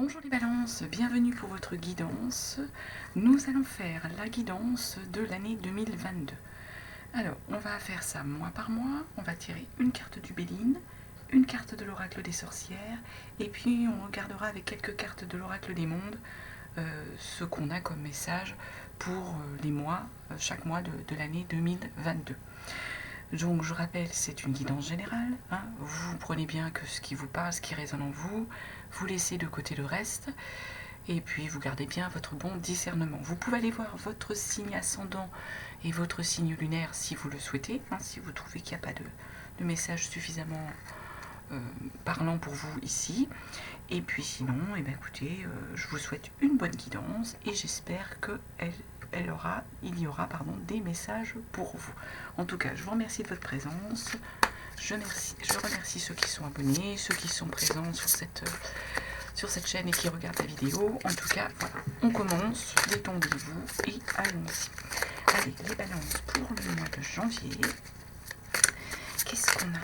Bonjour les balances, bienvenue pour votre guidance. Nous allons faire la guidance de l'année 2022. Alors, on va faire ça mois par mois. On va tirer une carte du Béline, une carte de l'oracle des sorcières, et puis on regardera avec quelques cartes de l'oracle des mondes ce qu'on a comme message pour les mois, chaque mois de l'année 2022. Donc je rappelle, c'est une guidance générale, hein. Vous prenez bien que ce qui vous parle, ce qui résonne en vous, vous laissez de côté le reste, et puis vous gardez bien votre bon discernement. Vous pouvez aller voir votre signe ascendant et votre signe lunaire si vous le souhaitez, hein, si vous trouvez qu'il n'y a pas de message suffisamment parlant pour vous ici. Et puis sinon, eh bien, écoutez, je vous souhaite une bonne guidance et j'espère qu'elle il y aura des messages pour vous. En tout cas, je vous remercie de votre présence. Je remercie ceux qui sont abonnés, ceux qui sont présents sur cette chaîne et qui regardent la vidéo. En tout cas, voilà, on commence, détendez-vous et allons-y. Allez, les balances pour le mois de janvier. Qu'est-ce qu'on a?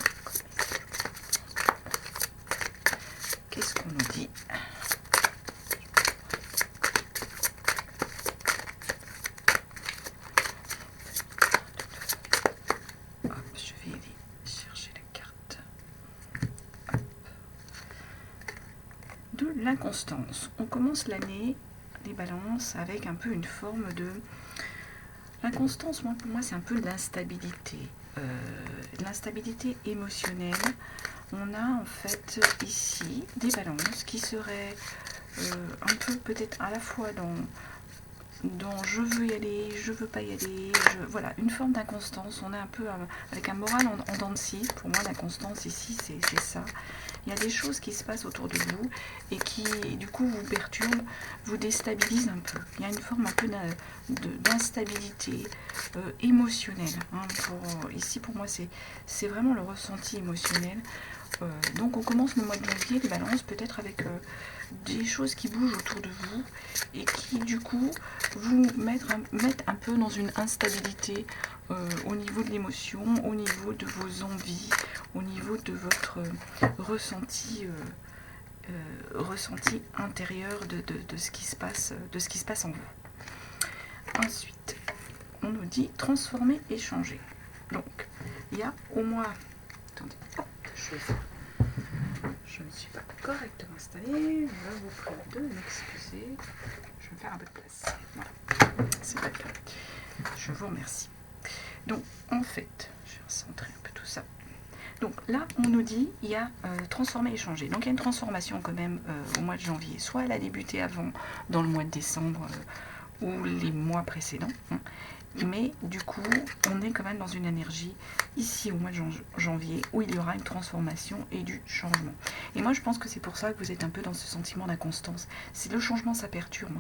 Qu'est-ce qu'on nous dit? L'inconstance. On commence l'année, les balances, avec un peu une forme de... L'inconstance, pour moi, c'est un peu de l'instabilité. De l'instabilité émotionnelle. On a en fait ici des balances qui seraient un peu peut-être à la fois dans je veux y aller, je veux pas y aller, voilà, une forme d'inconstance. On est un peu avec un moral en dents de scie. Pour moi, l'inconstance ici, c'est ça. Il y a des choses qui se passent autour de vous et qui, du coup, vous perturbent, vous déstabilisent un peu. Il y a une forme un peu d'instabilité émotionnelle. Hein, ici, pour moi, c'est vraiment le ressenti émotionnel. Donc, on commence le mois de janvier, les balances, peut-être avec des choses qui bougent autour de vous et qui, du coup, vous mettent un peu dans une instabilité au niveau de l'émotion, au niveau de vos envies, au niveau de votre ressenti intérieur de ce qui se passe en vous. Ensuite, on nous dit transformer et changer. Donc, il y a au moins... Attendez, je ne suis pas correctement installée. Je vous prie de m'excuser. Je vais me faire un peu de place. Voilà, c'est pas bien. Je vous remercie. Donc, en fait, je vais recentrer un peu tout ça. Donc là, on nous dit, il y a transformer et changer. Donc il y a une transformation quand même au mois de janvier. Soit elle a débuté avant, dans le mois de décembre ou les mois précédents. Hein. Mais du coup, on est quand même dans une énergie ici au mois de janvier où il y aura une transformation et du changement. Et moi, je pense que c'est pour ça que vous êtes un peu dans ce sentiment d'inconstance. Si le changement, ça perturbe.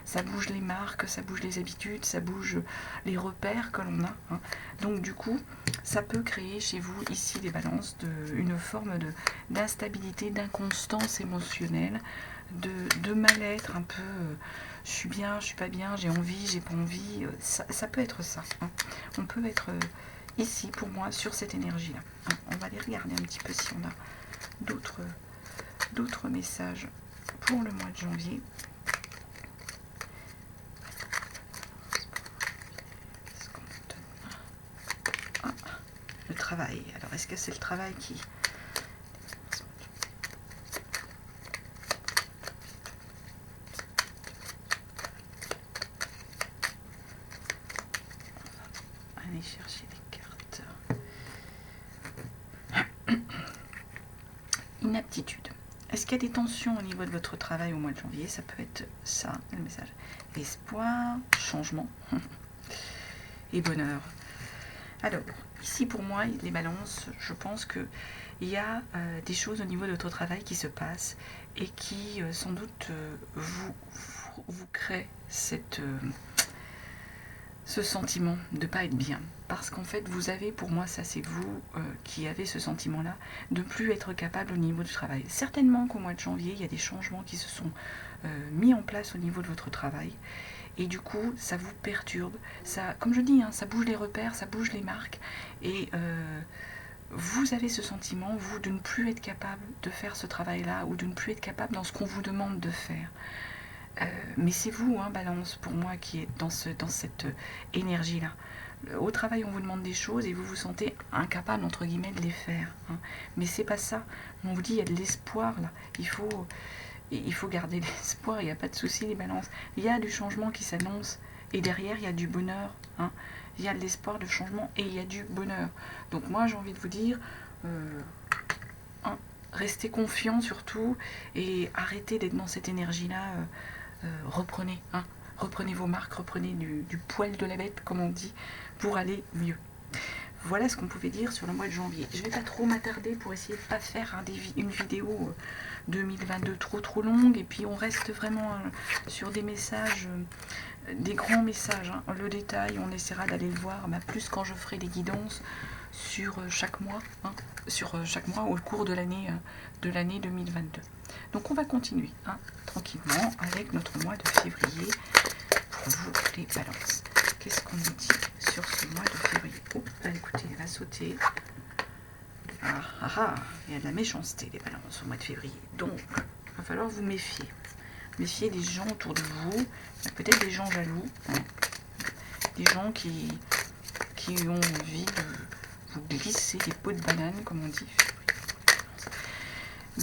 Ça bouge les marques, ça bouge les habitudes, ça bouge les repères que l'on a. Hein. Donc du coup, ça peut créer chez vous, ici, les balances, une forme d'instabilité, d'inconstance émotionnelle, de mal-être un peu... je suis bien, je suis pas bien, j'ai envie, j'ai pas envie. Ça peut être ça. Hein. On peut être ici, pour moi, sur cette énergie-là. Hein. On va aller regarder un petit peu si on a d'autres messages pour le mois de janvier. Ah, le travail. Alors, est-ce que c'est le travail qui... chercher les cartes. Inaptitude. Est-ce qu'il y a des tensions au niveau de votre travail au mois de janvier? Ça peut être ça, le message. Espoir, changement et bonheur. Alors, ici pour moi, les balances, je pense qu'il y a des choses au niveau de votre travail qui se passent et qui, sans doute, vous créent ce sentiment de ne pas être bien. Parce qu'en fait, vous avez, pour moi, ça c'est vous qui avez ce sentiment-là, de plus être capable au niveau du travail. Certainement qu'au mois de janvier, il y a des changements qui se sont mis en place au niveau de votre travail. Et du coup, ça vous perturbe. Ça, comme je dis, hein, ça bouge les repères, ça bouge les marques. Et vous avez ce sentiment, vous, de ne plus être capable de faire ce travail-là, ou de ne plus être capable dans ce qu'on vous demande de faire. Mais c'est vous, hein, Balance, pour moi, qui est dans cette énergie-là. Au travail, on vous demande des choses et vous vous sentez incapable, entre guillemets, de les faire. Hein. Mais c'est pas ça. On vous dit, il y a de l'espoir, là. Il faut garder l'espoir, il n'y a pas de souci, les balances. Il y a du changement qui s'annonce et derrière, il y a du bonheur. Hein. Il y a de l'espoir de changement et il y a du bonheur. Donc moi, j'ai envie de vous dire, restez confiants surtout et arrêtez d'être dans cette énergie-là. Reprenez, hein. Reprenez vos marques, reprenez du poil de la bête, comme on dit, pour aller mieux. Voilà ce qu'on pouvait dire sur le mois de janvier. Je ne vais pas trop m'attarder pour essayer de ne pas faire une vidéo 2022 trop longue. Et puis on reste vraiment sur des messages, des grands messages. Hein. Le détail, on essaiera d'aller le voir, plus quand je ferai des guidances sur chaque mois, hein, au cours de l'année 2022. Donc on va continuer tranquillement avec notre mois de février pour vous les balances. Qu'est-ce qu'on nous dit sur ce mois de février? Oh, écoutez, elle va sauter. Il y a de la méchanceté, les balances, au mois de février. Donc, il va falloir vous méfier. Méfier des gens autour de vous. Peut-être des gens jaloux. Hein. Des gens qui ont envie de vous glisser des pots de banane, comme on dit.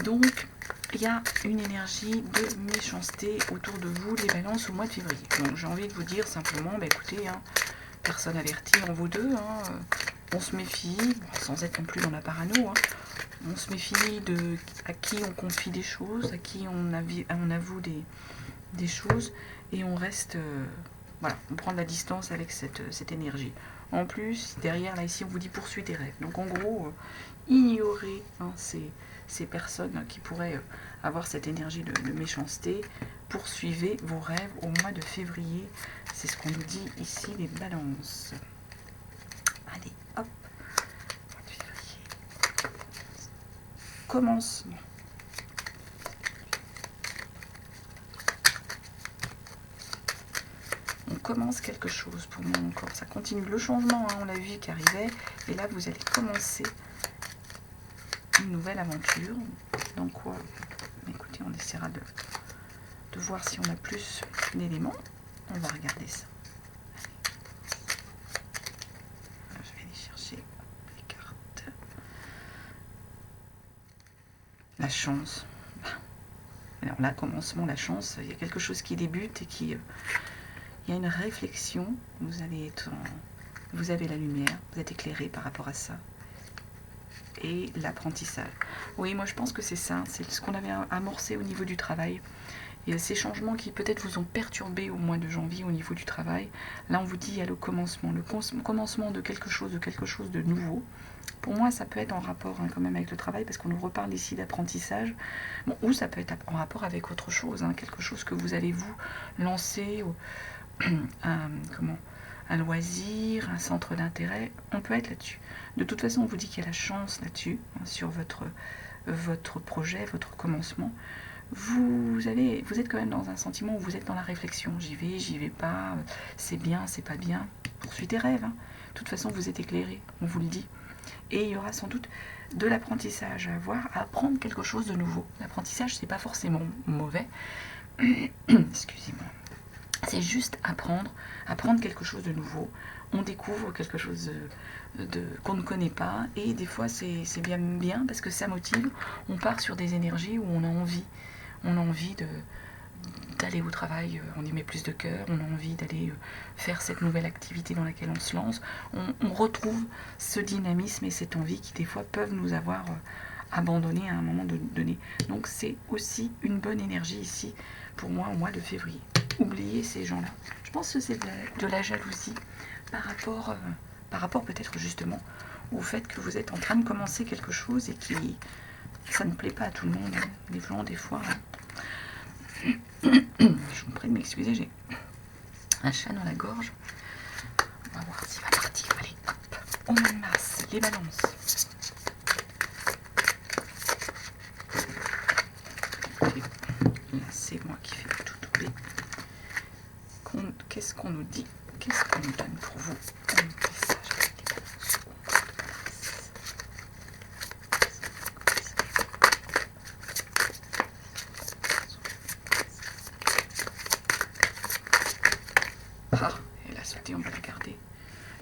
Donc, il y a une énergie de méchanceté autour de vous, les balances, au mois de février. Donc, j'ai envie de vous dire simplement, écoutez, hein, personne avertie en vous deux, hein, on se méfie, sans être non plus dans la parano, hein, on se méfie à qui on confie des choses, à qui on avoue des choses, et on reste, voilà, on prend de la distance avec cette énergie. En plus, derrière, là, ici, on vous dit poursuis tes rêves. Donc, en gros, ignorez ces personnes qui pourraient avoir cette énergie de méchanceté. Poursuivez vos rêves au mois de février. C'est ce qu'on nous dit ici, les balances. Allez, hop. Mois de février. Commencement. On commence quelque chose pour moi encore. Ça continue le changement, hein, on l'a vu qui arrivait. Et là, vous allez commencer une nouvelle aventure. Donc quoi? Écoutez, on essaiera de voir si on a plus d'éléments. On va regarder ça. Allez. Je vais aller chercher les cartes. La chance. Alors là, commencement, la chance. Il y a quelque chose qui débute et qui... il y a une réflexion. Vous avez la lumière. Vous êtes éclairé par rapport à ça. Et l'apprentissage. Oui, moi je pense que c'est ça, c'est ce qu'on avait amorcé au niveau du travail. Et ces changements qui peut-être vous ont perturbé au mois de janvier au niveau du travail, là on vous dit il y a le commencement de quelque chose de nouveau. Pour moi ça peut être en rapport quand même avec le travail, parce qu'on nous reparle ici d'apprentissage, ou ça peut être en rapport avec autre chose, quelque chose que vous allez vous lancer, un loisir, un centre d'intérêt, on peut être là-dessus. De toute façon, on vous dit qu'il y a la chance là-dessus, sur votre projet, votre commencement. Vous êtes quand même dans un sentiment où vous êtes dans la réflexion. J'y vais pas, c'est bien, c'est pas bien. Poursuivez tes rêves. Hein. De toute façon, vous êtes éclairé, on vous le dit. Et il y aura sans doute de l'apprentissage à avoir, à apprendre quelque chose de nouveau. L'apprentissage, c'est pas forcément mauvais. Excusez-moi. C'est juste apprendre quelque chose de nouveau. On découvre quelque chose qu'on ne connaît pas, et des fois c'est bien parce que ça motive. On part sur des énergies où on a envie d'aller au travail, on y met plus de cœur, on a envie d'aller faire cette nouvelle activité dans laquelle on se lance. On retrouve ce dynamisme et cette envie qui des fois peuvent nous avoir abandonné à un moment donné. Donc c'est aussi une bonne énergie ici pour moi au mois de février. Oubliez ces gens-là. Je pense que c'est de la jalousie par rapport peut-être justement au fait que vous êtes en train de commencer quelque chose et ça ne plaît pas à tout le monde. Les gens, des fois... Je vous prie de m'excuser, j'ai un chat dans la gorge. On va voir s'il va partir. Allez, hop, au mois de mars, les balances. Là, c'est moi qui fais tout tomber. Qu'est-ce qu'on nous dit? Qu'est-ce qu'on nous donne pour vous? Un message avec les balances.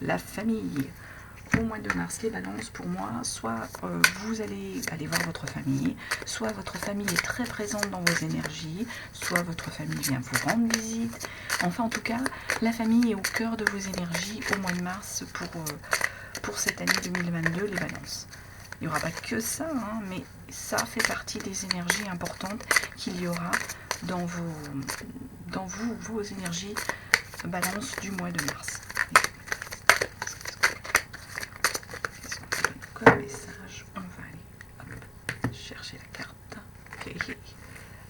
la famille. Au mois de mars, les balances, pour moi, soit vous allez aller voir votre famille, soit votre famille est très présente dans vos énergies, soit votre famille vient vous rendre visite. Enfin, en tout cas, la famille est au cœur de vos énergies au mois de mars pour cette année 2022, les balances. Il n'y aura pas que ça, hein, mais ça fait partie des énergies importantes qu'il y aura dans vos énergies balance du mois de mars. Comme message, on va aller chercher la carte. Okay.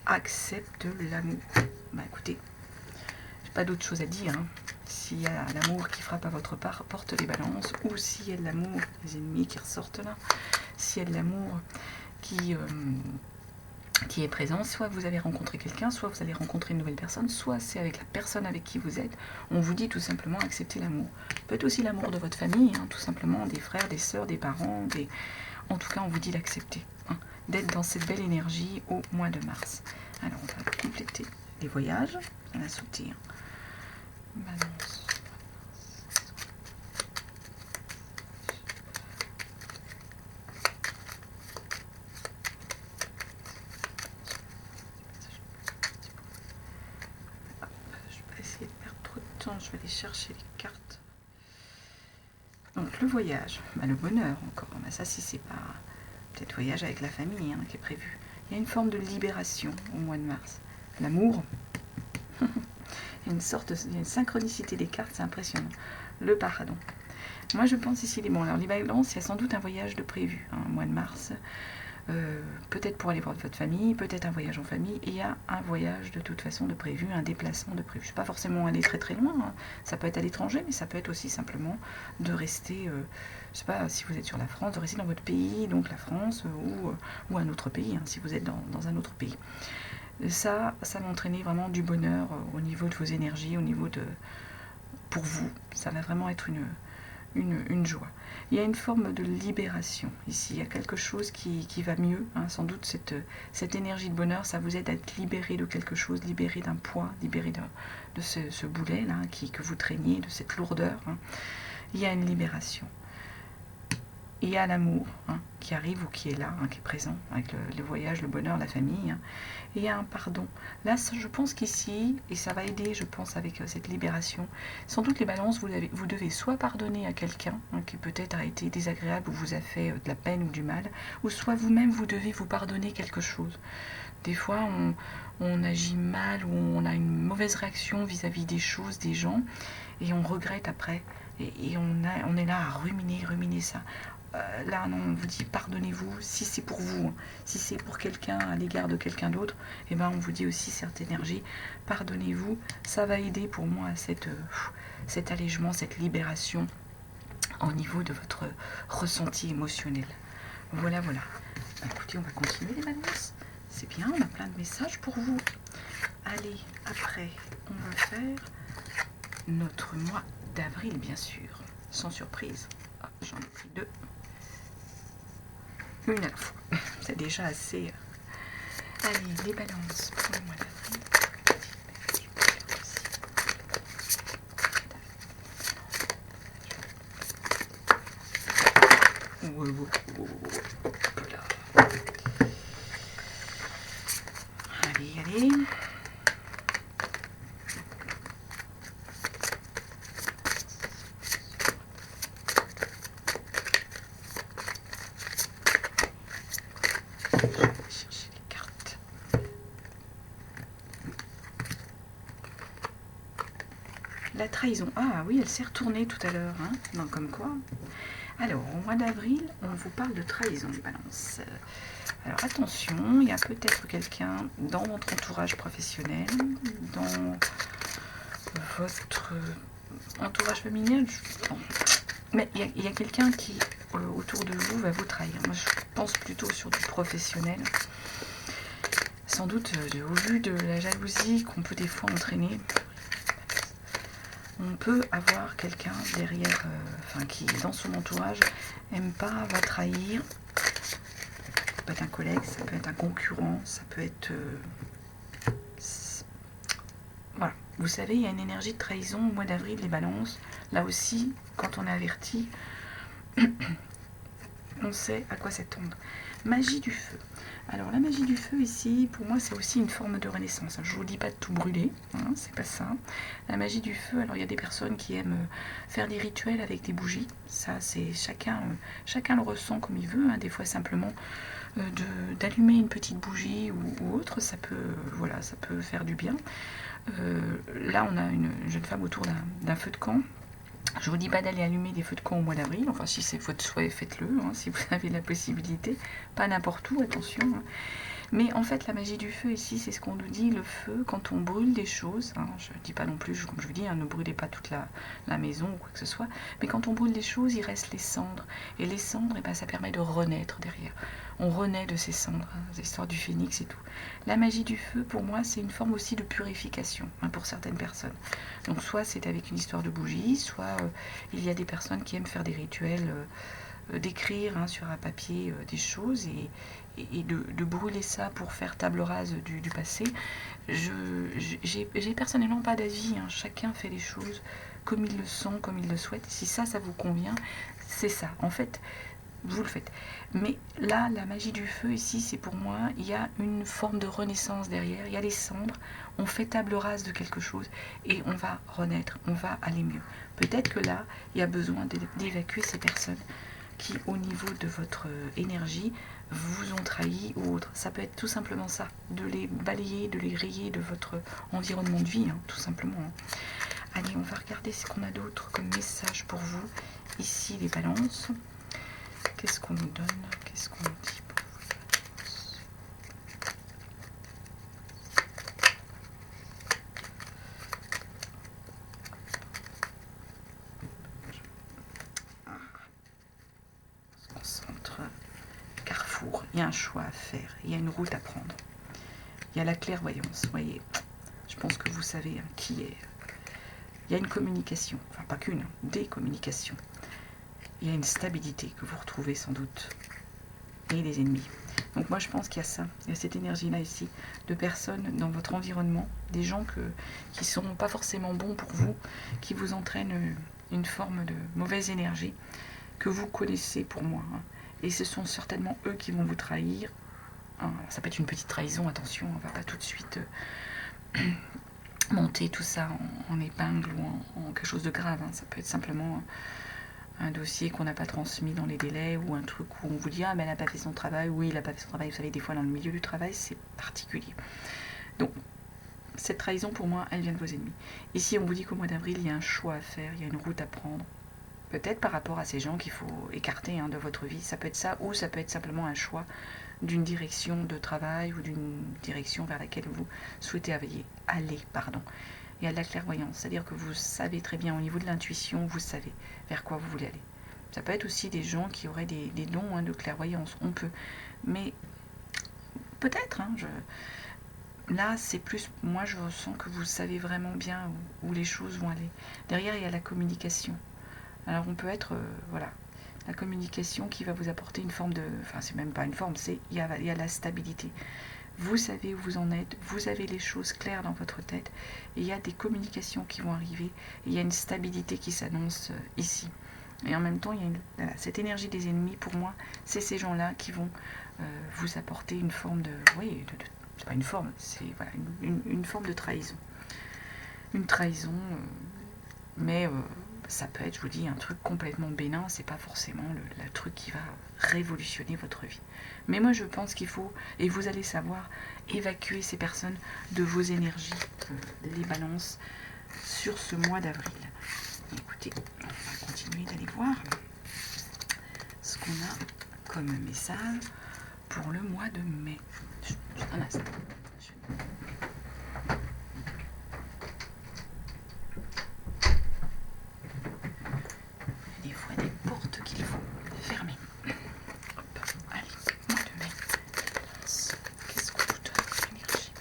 Accepte l'amour. Bah écoutez, j'ai pas d'autre chose à dire. Hein. S'il y a l'amour qui frappe à votre porte les balances, ou s'il y a de l'amour, les ennemis qui ressortent là, s'il y a de l'amour qui est présent, soit vous avez rencontré quelqu'un, soit vous allez rencontrer une nouvelle personne, soit c'est avec la personne avec qui vous êtes. On vous dit tout simplement accepter l'amour. Peut-être aussi l'amour de votre famille, hein, tout simplement, des frères, des sœurs, des parents, en tout cas on vous dit d'accepter, hein, d'être dans cette belle énergie au mois de mars. Alors on va compléter les voyages, ça va sauter. Hein. Balance. Je vais aller chercher les cartes. Donc le voyage, bah, le bonheur encore. Bah, ça si c'est pas peut-être voyage avec la famille hein, qui est prévu. Il y a une forme de libération au mois de mars. L'amour, il y a une synchronicité des cartes, c'est impressionnant. Le pardon. Moi je pense ici, bon alors les balances, il y a sans doute un voyage de prévu, hein, au mois de mars. Peut-être pour aller voir votre famille, peut-être un voyage en famille, et il y a un voyage de toute façon de prévu, un déplacement de prévu. Pas forcément aller très très loin, hein. Ça peut être à l'étranger, mais ça peut être aussi simplement de rester, je sais pas, si vous êtes sur la France, de rester dans votre pays, donc la France, ou un autre pays, hein, si vous êtes dans un autre pays. Ça va entraîner vraiment du bonheur au niveau de vos énergies, au niveau de... Pour vous, ça va vraiment être une joie. Il y a une forme de libération ici, il y a quelque chose qui va mieux, hein. Sans doute cette énergie de bonheur, ça vous aide à être libéré de quelque chose, libéré d'un poids, libéré de ce boulet là, que vous traîniez, de cette lourdeur. Hein. Il y a une libération. Il y a l'amour hein, qui arrive ou qui est là, hein, qui est présent, avec le voyage, le bonheur, la famille. Hein. Et il y a un pardon. Là, je pense qu'ici, et ça va aider, je pense, avec cette libération, sans doute les balances, vous devez soit pardonner à quelqu'un hein, qui peut-être a été désagréable ou vous a fait de la peine ou du mal, ou soit vous-même, vous devez vous pardonner quelque chose. Des fois, on agit mal ou on a une mauvaise réaction vis-à-vis des choses, des gens, et on regrette après. Et on est là à ruminer ça. Là, non, on vous dit pardonnez-vous, si c'est pour vous, hein. Si c'est pour quelqu'un à l'égard de quelqu'un d'autre, et ben on vous dit aussi cette énergie, pardonnez-vous, ça va aider pour moi à cet allègement, cette libération au niveau de votre ressenti émotionnel. Voilà. Écoutez, on va continuer les balances. C'est bien, on a plein de messages pour vous. Allez, après, on va faire notre mois d'avril, bien sûr, sans surprise. Ah, j'en ai pris deux. Une à la fois. C'est déjà assez. Allez, les balances pour le mois d'avril. Allez. La trahison. Ah oui, elle s'est retournée tout à l'heure. Hein. Non, comme quoi. Alors, au mois d'avril, on vous parle de trahison, les balances. Alors, attention, il y a peut-être quelqu'un dans votre entourage professionnel, dans votre entourage familial. Bon. Mais il y a quelqu'un qui, autour de vous, va vous trahir. Moi, je pense plutôt sur du professionnel. Sans doute, au vu de la jalousie qu'on peut des fois entraîner, on peut avoir quelqu'un derrière, qui dans son entourage aime pas, va trahir. Ça peut être un collègue, ça peut être un concurrent, ça peut être... voilà, Vous savez, il y a une énergie de trahison au mois d'avril, les balances. Là aussi, quand on est averti, on sait à quoi s'attendre. Magie du feu. Alors la magie du feu ici, pour moi, c'est aussi une forme de renaissance. Je ne vous dis pas de tout brûler, hein, c'est pas ça. La magie du feu, alors il y a des personnes qui aiment faire des rituels avec des bougies. Ça, c'est chacun le ressent comme il veut. Hein. Des fois, simplement d'allumer une petite bougie ou autre, ça peut, voilà, ça peut faire du bien. Là, on a une jeune femme autour d'un feu de camp. Je vous dis pas d'aller allumer des feux de camp au mois d'avril, enfin si c'est votre souhait, faites-le, hein, si vous avez la possibilité, pas n'importe où, attention. Hein. Mais en fait, la magie du feu ici, c'est ce qu'on nous dit, le feu, quand on brûle des choses, hein, je ne dis pas non plus, comme je vous dis, hein, ne brûlez pas toute la maison ou quoi que ce soit, mais quand on brûle des choses, il reste les cendres. Et les cendres, ben, ça permet de renaître derrière. On renaît de ces cendres, hein, l'histoire du phénix et tout. La magie du feu, pour moi, c'est une forme aussi de purification, hein, pour certaines personnes. Donc soit c'est avec une histoire de bougie, soit il y a des personnes qui aiment faire des rituels, d'écrire hein, sur un papier des choses et de brûler ça pour faire table rase du passé. J'ai personnellement pas d'avis, hein. Chacun fait les choses comme il le sent, comme il le souhaite. Si ça vous convient, c'est ça. En fait, vous le faites. Mais là, la magie du feu, ici, c'est pour moi, il y a une forme de renaissance derrière, il y a les cendres, on fait table rase de quelque chose et on va renaître, on va aller mieux. Peut-être que là, il y a besoin d'évacuer ces personnes qui, au niveau de votre énergie, vous ont trahi ou autre. Ça peut être tout simplement ça, de les balayer, de les rayer de votre environnement de vie, hein, tout simplement. Allez, on va regarder ce qu'on a d'autre comme message pour vous. Ici, les balances. Qu'est-ce qu'on nous donne? Qu'est-ce qu'on nous dit pour vous? On se concentre. Carrefour, il y a un choix à faire, il y a une route à prendre. Il y a la clairvoyance, vous voyez. Je pense que vous savez hein, qui est. Il y a une communication, enfin pas qu'une, des communications. Il y a une stabilité que vous retrouvez sans doute. Et les ennemis. Donc moi je pense qu'il y a ça, il y a cette énergie-là ici, de personnes dans votre environnement, des gens qui ne sont pas forcément bons pour vous, qui vous entraînent une forme de mauvaise énergie que vous connaissez pour moi. Hein. Et ce sont certainement eux qui vont vous trahir. Hein, ça peut être une petite trahison, attention, on ne va pas tout de suite monter tout ça en épingle ou en quelque chose de grave. Hein. Ça peut être simplement un dossier qu'on n'a pas transmis dans les délais ou un truc où on vous dit ah mais elle n'a pas fait son travail, oui il n'a pas fait son travail, vous savez des fois dans le milieu du travail c'est particulier. Donc cette trahison pour moi elle vient de vos ennemis. Ici on vous dit qu'au mois d'avril il y a un choix à faire, il y a une route à prendre, peut-être par rapport à ces gens qu'il faut écarter hein, de votre vie, ça peut être ça ou ça peut être simplement un choix d'une direction de travail ou d'une direction vers laquelle vous souhaitez aller. Il y a de la clairvoyance, c'est-à-dire que vous savez très bien au niveau de l'intuition, vous savez vers quoi vous voulez aller. Ça peut être aussi des gens qui auraient des dons hein, de clairvoyance, on peut. Mais peut-être, hein, là c'est plus, moi je ressens que vous savez vraiment bien où les choses vont aller. Derrière il y a la communication. Alors on peut être, voilà, la communication qui va vous apporter une forme de, enfin c'est même pas une forme, il y a la stabilité. Vous savez où vous en êtes, vous avez les choses claires dans votre tête, et il y a des communications qui vont arriver, et il y a une stabilité qui s'annonce ici. Et en même temps, il y a voilà, cette énergie des ennemis, pour moi, c'est ces gens-là qui vont vous apporter une forme de... Oui, c'est pas une forme, c'est voilà, une forme de trahison. Une trahison, mais ça peut être, je vous dis, un truc complètement bénin, c'est pas forcément le truc qui va révolutionner votre vie. Mais moi je pense qu'il faut, et vous allez savoir, évacuer ces personnes de vos énergies, les balances, sur ce mois d'avril. Écoutez, on va continuer d'aller voir ce qu'on a comme message pour le mois de mai. Un instant. Des fois des portes qu'il faut fermer. Hop, allez, mois de mai. Qu'est-ce qu'on vous donne comme énergie?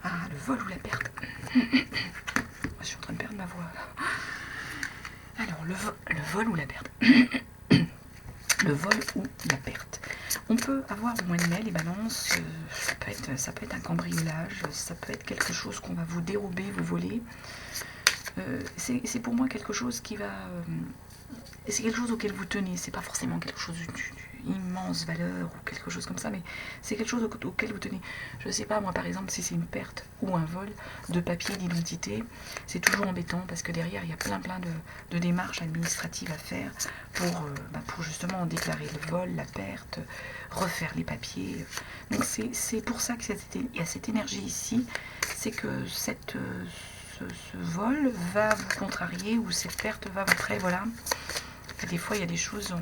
Ah, le vol ou la perte. Je suis en train de perdre ma voix. Alors, le vol ou la perte. Le vol ou la perte. On peut avoir au mois de mai les balances, ça peut être un cambriolage, ça peut être quelque chose qu'on va vous dérober, vous voler. C'est pour moi quelque chose qui va... c'est quelque chose auquel vous tenez, c'est pas forcément quelque chose d'immense valeur ou quelque chose comme ça, mais c'est quelque chose auquel vous tenez. Je sais pas, moi par exemple, si c'est une perte ou un vol de papier d'identité, c'est toujours embêtant parce que derrière il y a plein de démarches administratives à faire pour justement déclarer le vol, la perte, refaire les papiers. Donc c'est pour ça qu'il y a cette énergie ici, c'est que ce vol va vous contrarier ou cette perte va vous créer, voilà. Et des fois il y a des choses,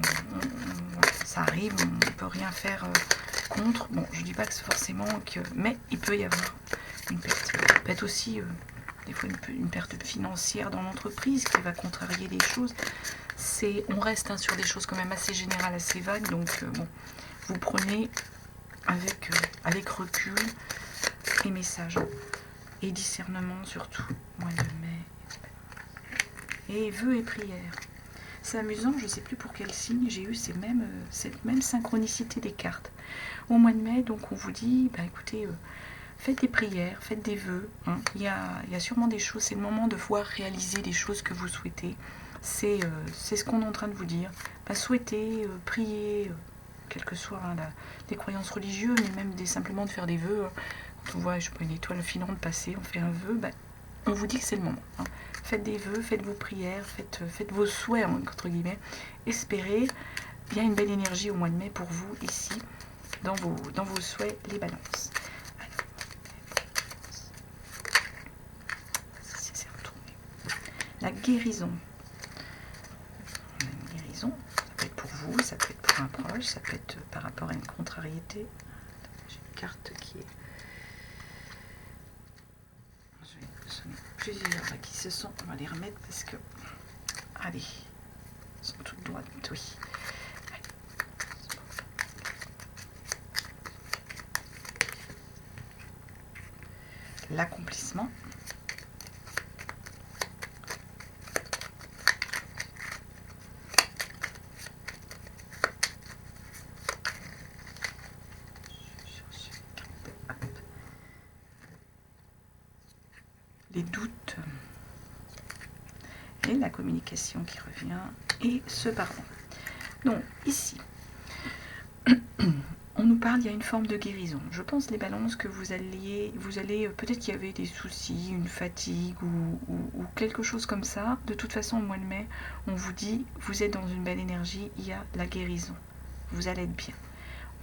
ça arrive, on ne peut rien faire contre. Bon, je dis pas que c'est forcément que, mais il peut y avoir une perte. Peut-être aussi des fois une perte financière dans l'entreprise qui va contrarier les choses. On reste sur des choses quand même assez générales, assez vagues, donc bon, vous prenez avec recul et messages et discernement surtout, mois de mai. Et vœux et prières. C'est amusant, je ne sais plus pour quel signe j'ai eu cette même synchronicité des cartes. Au mois de mai, donc on vous dit, écoutez, faites des prières, faites des vœux. Hein. Il y a sûrement des choses, c'est le moment de voir réaliser des choses que vous souhaitez. C'est ce qu'on est en train de vous dire. Souhaitez, priez, quelles que soient les croyances religieuses, mais même simplement de faire des vœux. Quand on voit, je sais pas, une étoile filante passer, on fait un vœu, on vous dit que c'est le moment. Hein. Faites des vœux, faites vos prières, faites vos souhaits, entre guillemets. Espérez. Il y a une belle énergie au mois de mai pour vous, ici, dans vos souhaits, les balances. Alors, c'est retourné. La guérison. On a une guérison. Ça peut être pour vous, ça peut être pour un proche, ça peut être par rapport à une contrariété. J'ai une carte qui est... Plusieurs là, qui se sont, on va les remettre parce que, allez, elles sont toutes droites, oui. L'accomplissement. Les doutes et la communication qui revient et ce pardon. Donc ici on nous parle, il y a une forme de guérison. Je pense les balances que vous allez peut-être qu'il y avait des soucis, une fatigue ou quelque chose comme ça. De toute façon au mois de mai on vous dit vous êtes dans une belle énergie, il y a la guérison, vous allez être bien.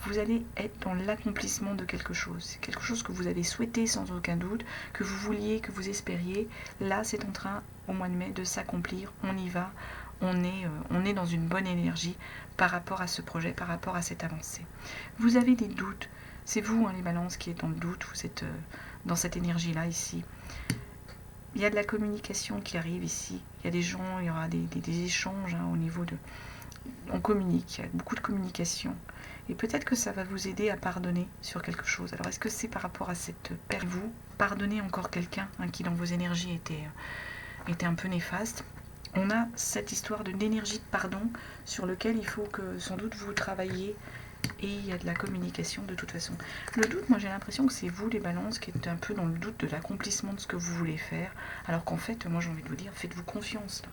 Vous allez être dans l'accomplissement de quelque chose. C'est quelque chose que vous avez souhaité sans aucun doute, que vous vouliez, que vous espériez. Là, c'est en train, au mois de mai, de s'accomplir. On y va. On est dans une bonne énergie par rapport à ce projet, par rapport à cette avancée. Vous avez des doutes. C'est vous, les balances, qui êtes dans le doute. Vous êtes dans cette énergie-là, ici. Il y a de la communication qui arrive ici. Il y a des gens, il y aura des échanges au niveau de... On communique, il y a beaucoup de communication. Et peut-être que ça va vous aider à pardonner sur quelque chose. Alors, est-ce que c'est par rapport à cette perte, vous pardonnez encore quelqu'un qui, dans vos énergies, était un peu néfaste. On a cette histoire d'énergie de pardon sur lequel il faut que, sans doute, vous travailliez. Et il y a de la communication, de toute façon. Le doute, moi, j'ai l'impression que c'est vous, les balances, qui êtes un peu dans le doute de l'accomplissement de ce que vous voulez faire. Alors qu'en fait, moi, j'ai envie de vous dire, faites-vous confiance, là.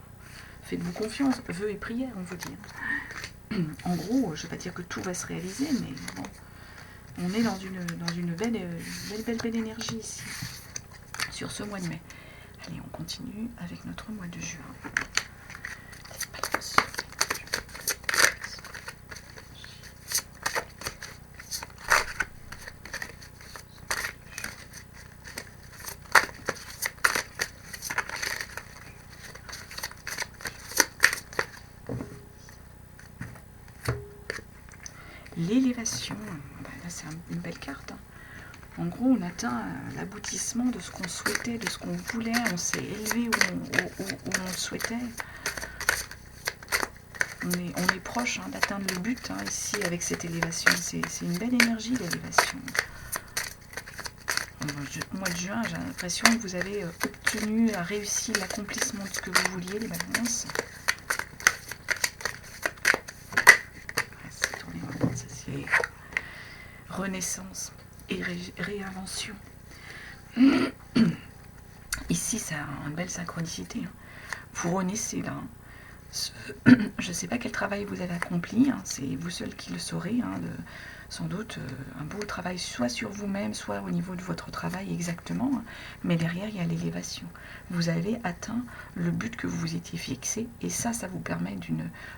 Faites-vous confiance. Vœux et prières, on vous dit. En gros, je ne vais pas dire que tout va se réaliser, mais bon, on est dans une belle énergie ici, sur ce mois de mai. Allez, on continue avec notre mois de juin. L'élévation, là c'est une belle carte. En gros, on atteint l'aboutissement de ce qu'on souhaitait, de ce qu'on voulait. On s'est élevé où on le souhaitait. On est proche d'atteindre le but ici avec cette élévation. C'est une belle énergie, l'élévation. Au mois de juin, j'ai l'impression que vous avez obtenu, réussi l'accomplissement de ce que vous vouliez, les balances. renaissance et réinvention. Ici, ça a une belle synchronicité. Vous renaissez là. Je ne sais pas quel travail vous avez accompli, c'est vous seul qui le saurez, sans doute un beau travail soit sur vous-même, soit au niveau de votre travail exactement, mais derrière il y a l'élévation. Vous avez atteint le but que vous vous étiez fixé, et ça vous permet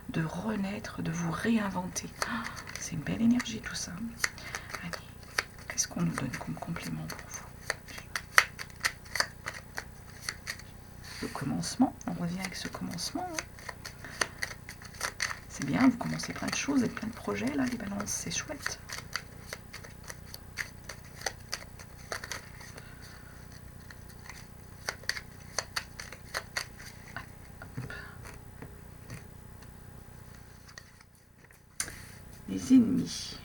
de renaître, de vous réinventer. C'est une belle énergie tout ça. Allez, qu'est-ce qu'on nous donne comme complément pour vous? Le commencement, on revient avec ce commencement. C'est bien, vous commencez plein de choses et plein de projets, là, les balances, c'est chouette. Les ennemis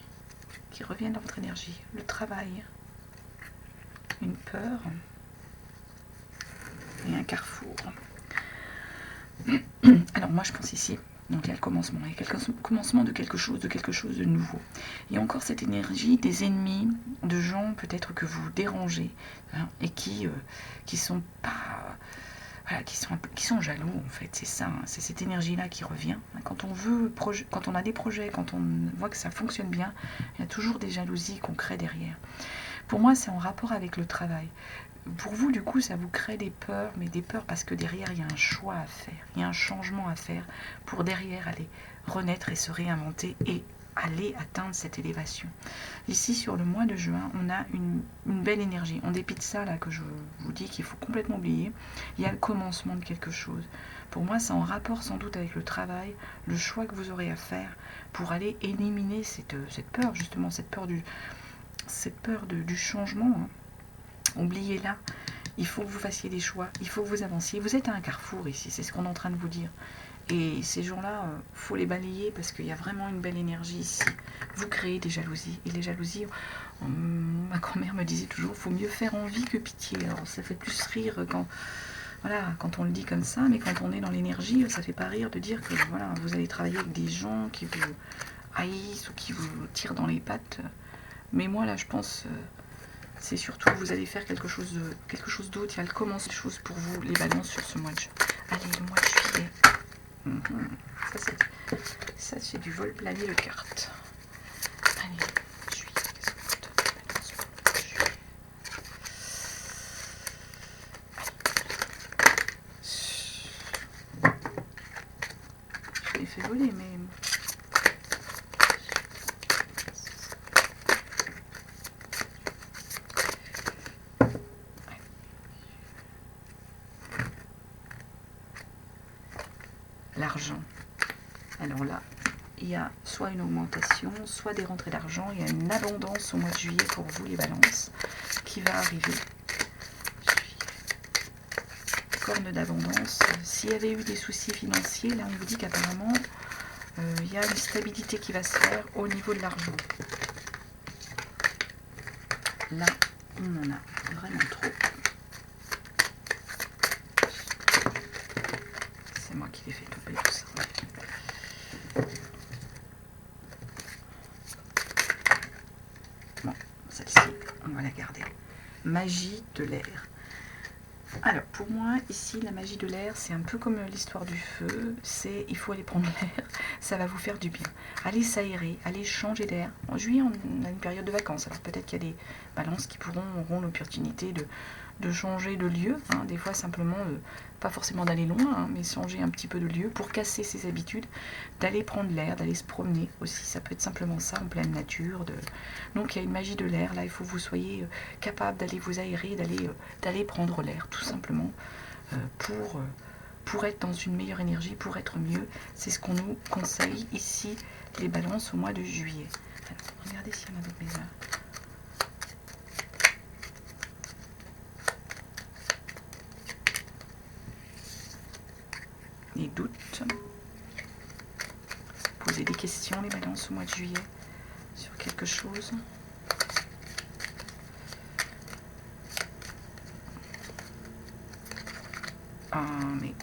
qui reviennent dans votre énergie, le travail, une peur et un carrefour. Alors moi je pense ici, donc il y a le commencement, il y a le commencement de quelque chose de nouveau. Il y a encore cette énergie des ennemis, de gens peut-être que vous dérangez, et qui sont pas, voilà, qui sont jaloux en fait. C'est ça, c'est cette énergie-là qui revient. Quand on a des projets, quand on voit que ça fonctionne bien, il y a toujours des jalousies qu'on crée derrière. Pour moi, c'est en rapport avec le travail. Pour vous, du coup, ça vous crée des peurs, mais des peurs parce que derrière, il y a un choix à faire, il y a un changement à faire pour derrière aller renaître et se réinventer et aller atteindre cette élévation. Ici, sur le mois de juin, on a une belle énergie. En dépit de ça, là, que je vous dis qu'il faut complètement oublier, il y a le commencement de quelque chose. Pour moi, c'est en rapport sans doute avec le travail, le choix que vous aurez à faire pour aller éliminer cette peur, justement, cette peur du changement. Oubliez-la, il faut que vous fassiez des choix, il faut que vous avanciez. Vous êtes à un carrefour ici, c'est ce qu'on est en train de vous dire. Et ces gens-là, il faut les balayer parce qu'il y a vraiment une belle énergie ici. Vous créez des jalousies. Et les jalousies, ma grand-mère me disait toujours, il faut mieux faire envie que pitié. Alors ça fait plus rire quand on le dit comme ça, mais quand on est dans l'énergie, ça fait pas rire de dire que voilà, vous allez travailler avec des gens qui vous haïssent ou qui vous tirent dans les pattes. Mais moi là, je pense... c'est surtout vous allez faire quelque chose d'autre. Il y a le commence des choses pour vous, les balances sur ce mois de juillet. Allez, le mois de juillet. Ça c'est du vol plané de cartes. Allez, juillet, qu'est-ce qu'on donne les balances pour le mois de juillet? Je l'ai fait voler, mais... l'argent. Alors là, il y a soit une augmentation, soit des rentrées d'argent. Il y a une abondance au mois de juillet pour vous, les balances, qui va arriver. Corne d'abondance. S'il y avait eu des soucis financiers, là, on vous dit qu'apparemment, il y a une stabilité qui va se faire au niveau de l'argent. Là, on en a vraiment trop. C'est moi qui l'ai fait tomber tout ça. Bon, celle-ci, on va la garder. Magie de l'air. Alors, pour moi, ici, la magie de l'air, c'est un peu comme l'histoire du feu. Il faut aller prendre l'air, ça va vous faire du bien. Allez s'aérer, allez changer d'air. En juillet, on a une période de vacances. Alors, peut-être qu'il y a des balances qui auront l'opportunité de changer de lieu. Des fois, simplement, pas forcément d'aller loin, mais changer un petit peu de lieu pour casser ses habitudes, d'aller prendre l'air, d'aller se promener aussi. Ça peut être simplement ça, en pleine nature. Donc, il y a une magie de l'air. Là, il faut que vous soyez capable d'aller vous aérer, d'aller prendre l'air, tout simplement, pour être dans une meilleure énergie, pour être mieux. C'est ce qu'on nous conseille ici, les balances au mois de juillet. Alors, regardez s'il y en a d'autres maisons. Les doutes. Posez des questions, les balances au mois de juillet, sur quelque chose. Ah, mais...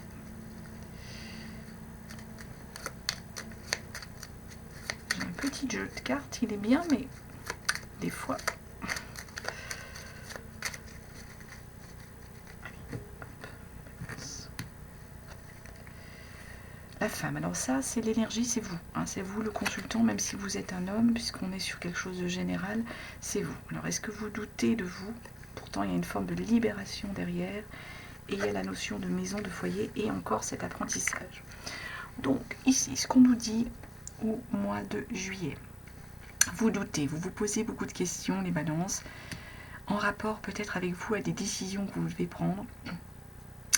j'ai un petit jeu de cartes, il est bien, mais des fois. La femme, alors ça, c'est l'énergie, c'est vous. Hein, c'est vous le consultant, même si vous êtes un homme, puisqu'on est sur quelque chose de général, c'est vous. Alors, est-ce que vous doutez de vous? Pourtant, il y a une forme de libération derrière, et il y a la notion de maison, de foyer, et encore cet apprentissage. Donc, ici, ce qu'on nous dit au mois de juillet, vous doutez, vous vous posez beaucoup de questions, les balances, en rapport peut-être avec vous à des décisions que vous devez prendre.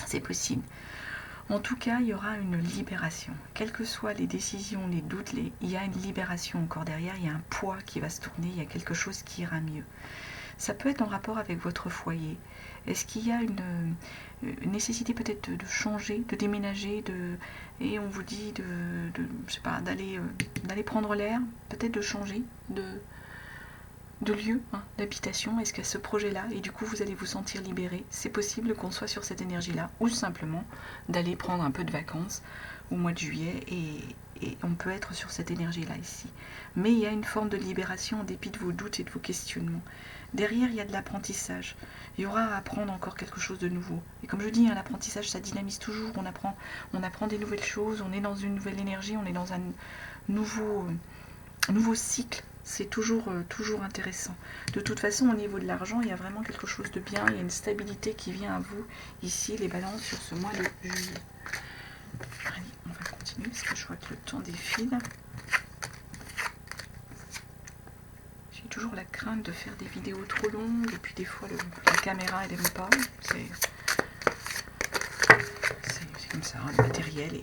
C'est possible. En tout cas, il y aura une libération. Quelles que soient les décisions, les doutes, il y a une libération encore derrière, il y a un poids qui va se tourner, il y a quelque chose qui ira mieux. Ça peut être en rapport avec votre foyer. Est-ce qu'il y a une nécessité peut-être de changer, de déménager, et on vous dit je sais pas, d'aller prendre l'air, peut-être de changer de lieu, hein, d'habitation? Est-ce qu'il y a ce projet-là et du coup vous allez vous sentir libéré? C'est possible qu'on soit sur cette énergie-là, ou simplement d'aller prendre un peu de vacances au mois de juillet, et on peut être sur cette énergie-là ici. Mais il y a une forme de libération en dépit de vos doutes et de vos questionnements. Derrière, il y a de l'apprentissage. Il y aura à apprendre encore quelque chose de nouveau. Et comme je dis, hein, l'apprentissage, ça dynamise toujours. On apprend des nouvelles choses, on est dans une nouvelle énergie, on est dans un nouveau cycle. C'est toujours intéressant. De toute façon, au niveau de l'argent, il y a vraiment quelque chose de bien. Il y a une stabilité qui vient à vous, ici, les balances, sur ce mois de juillet. Allez, on va continuer, parce que je vois que le temps défile. J'ai toujours la crainte de faire des vidéos trop longues, et puis des fois, la caméra, elle n'aime pas. C'est comme ça, le matériel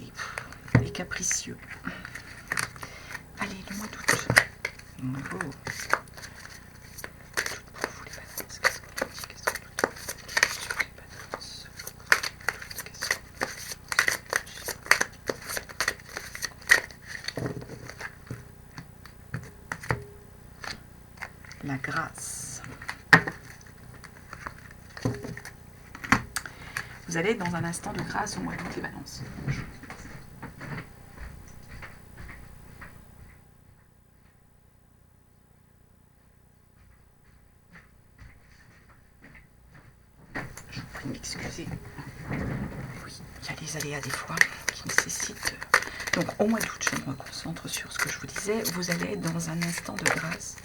est capricieux. Allez, le mois d'août. Oh. La grâce. Vous allez être dans un instant de grâce au mois d'août, les balances. Je vous prie de m'excuser. Oui, il y a des aléas des fois qui nécessitent... Donc au mois d'août, je me concentre sur ce que je vous disais. Vous allez être dans un instant de grâce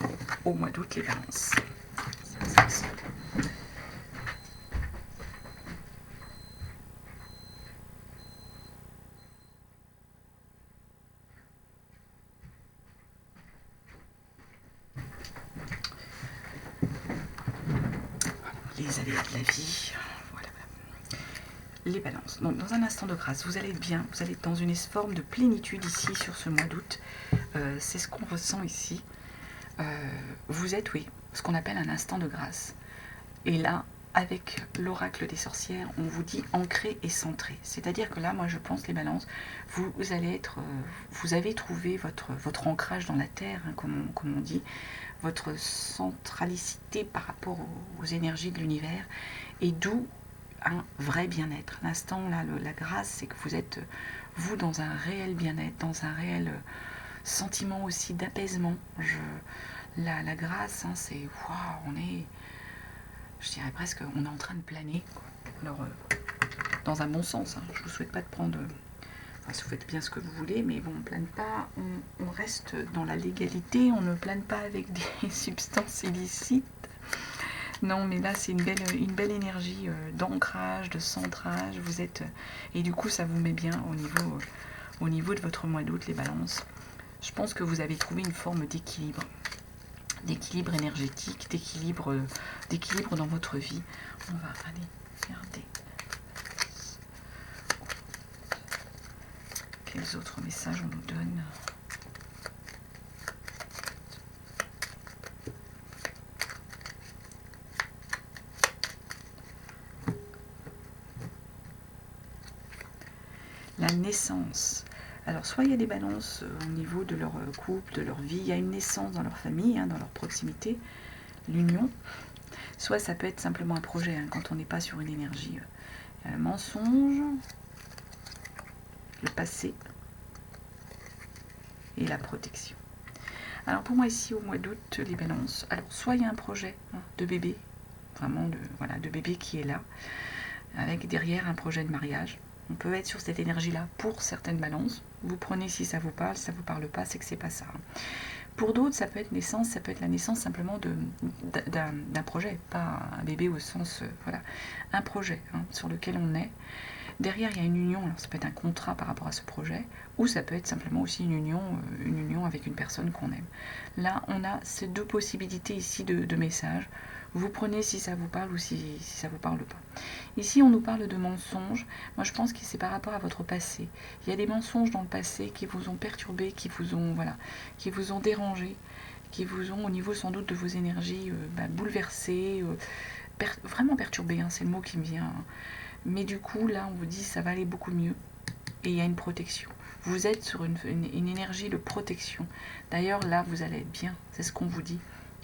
au mois d'août, les balances. Les aléas de la vie, voilà. Les balances. Donc dans un instant de grâce, vous allez être bien, vous allez être dans une forme de plénitude ici sur ce mois d'août. C'est ce qu'on ressent ici. Vous êtes, oui, ce qu'on appelle un instant de grâce. Et là, avec l'oracle des sorcières, on vous dit ancré et centré. C'est-à-dire que là, moi je pense, les balances, vous avez trouvé votre ancrage dans la terre, hein, comme on dit, votre centralicité par rapport aux énergies de l'univers, et d'où un vrai bien-être. L'instant, là, la grâce, c'est que vous êtes, vous, dans un réel bien-être, dans un réel sentiment aussi d'apaisement. La grâce, hein, c'est, waouh, on est... Je dirais presque, on est en train de planer, quoi. Alors, dans un bon sens, hein, je ne vous souhaite pas de prendre... Enfin, si vous faites bien ce que vous voulez, mais bon, on ne plane pas, on reste dans la légalité, on ne plane pas avec des substances illicites. Non, mais là, c'est une belle énergie d'ancrage, de centrage. Vous êtes... Et du coup, ça vous met bien au niveau de votre mois d'août, les balances. Je pense que vous avez trouvé une forme d'équilibre énergétique, d'équilibre dans votre vie. On va aller regarder quels autres messages on nous donne. La naissance. Alors, soit il y a des balances au niveau de leur couple, de leur vie, il y a une naissance dans leur famille, hein, dans leur proximité, l'union. Soit ça peut être simplement un projet, hein, quand on n'est pas sur une énergie. Le mensonge, le passé et la protection. Alors pour moi ici, au mois d'août, les balances, alors soit il y a un projet de bébé, vraiment de bébé qui est là, avec derrière un projet de mariage. On peut être sur cette énergie-là pour certaines balances. Vous prenez si ça vous parle, si ça vous parle pas, c'est que c'est pas ça. Pour d'autres, ça peut être naissance, ça peut être la naissance simplement d'un projet, pas un bébé au sens, voilà, un projet sur lequel on est. Derrière, il y a une union, alors ça peut être un contrat par rapport à ce projet, ou ça peut être simplement aussi une union avec une personne qu'on aime. Là, on a ces deux possibilités ici de messages. Vous prenez si ça vous parle ou si ça ne vous parle pas. Ici, on nous parle de mensonges. Moi, je pense que c'est par rapport à votre passé. Il y a des mensonges dans le passé qui vous ont perturbé, qui vous ont dérangé, qui vous ont, au niveau sans doute de vos énergies, bouleversé, vraiment perturbé, c'est le mot qui me vient. Mais du coup, là, on vous dit ça va aller beaucoup mieux. Et il y a une protection. Vous êtes sur une énergie de protection. D'ailleurs, là, vous allez être bien. C'est ce qu'on vous dit.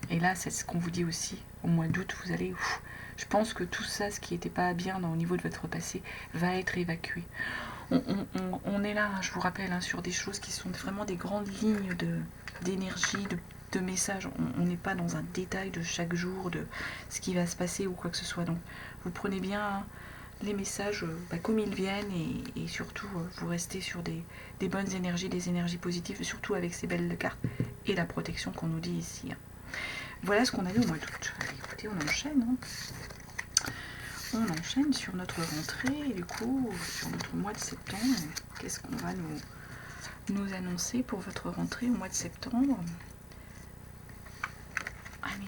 Et là, c'est ce qu'on vous dit aussi. Au mois d'août, vous allez... je pense que tout ça, ce qui n'était pas bien au niveau de votre passé, va être évacué. On est là, je vous rappelle, sur des choses qui sont vraiment des grandes lignes d'énergie, de messages. On n'est pas dans un détail de chaque jour, de ce qui va se passer ou quoi que ce soit. Donc, vous prenez bien les messages comme ils viennent et surtout, vous restez sur des bonnes énergies, des énergies positives, surtout avec ces belles cartes et la protection qu'on nous dit ici. Voilà ce qu'on a vu au mois d'août. Écoutez, on enchaîne. On enchaîne sur notre rentrée et du coup, sur notre mois de septembre. Qu'est-ce qu'on va nous annoncer pour votre rentrée au mois de septembre? Allez,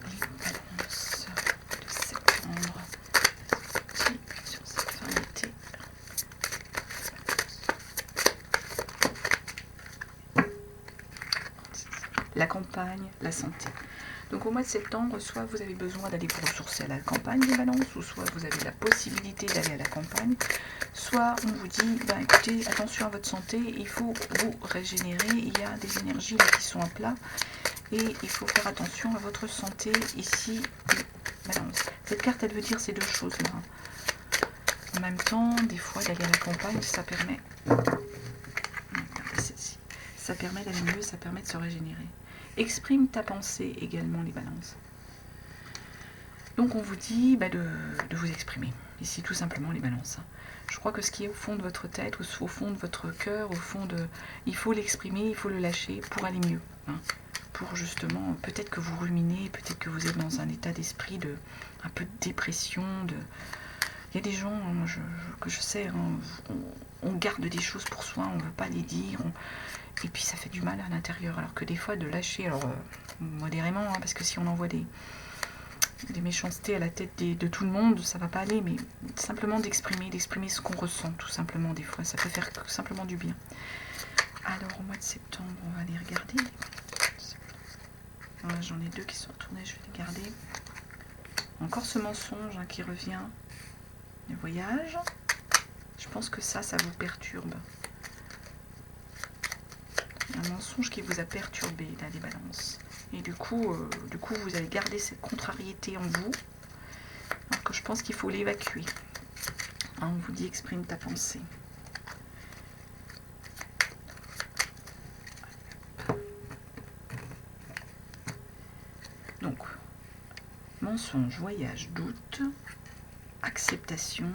les balances de septembre. Sur cette fin d'été. La campagne, la santé. Donc au mois de septembre, soit vous avez besoin d'aller vous ressourcer à la campagne des balances, ou soit vous avez la possibilité d'aller à la campagne, soit on vous dit, écoutez, attention à votre santé, il faut vous régénérer, il y a des énergies là qui sont à plat, et il faut faire attention à votre santé ici, balance. Cette carte, elle veut dire ces deux choses-là. En même temps, des fois, d'aller à la campagne, ça permet... Ça permet d'aller mieux, ça permet de se régénérer. Exprime ta pensée également, les balances. Donc on vous dit de vous exprimer. Ici, tout simplement, les balances. Je crois que ce qui est au fond de votre tête, au fond de votre cœur, au fond de... Il faut l'exprimer, il faut le lâcher pour aller mieux. Pour justement, peut-être que vous ruminez, peut-être que vous êtes dans un état d'esprit un peu de dépression, Il y a des gens que je sais, on garde des choses pour soi, on ne veut pas les dire, et puis ça fait du mal à l'intérieur. Alors que des fois, de lâcher, alors modérément, parce que si on envoie des méchancetés à la tête de tout le monde, ça va pas aller, mais simplement d'exprimer ce qu'on ressent, tout simplement, des fois. Ça peut faire simplement du bien. Alors, au mois de septembre, on va aller regarder. Voilà, j'en ai deux qui sont retournés, je vais les garder. Encore ce mensonge qui revient. Les voyages. Je pense que ça vous perturbe. Il y a un mensonge qui vous a perturbé, là, les balances. Et du coup, vous allez garder cette contrariété en vous. Alors que je pense qu'il faut l'évacuer. On vous dit, exprime ta pensée. Donc, mensonge, voyage, doute, acceptation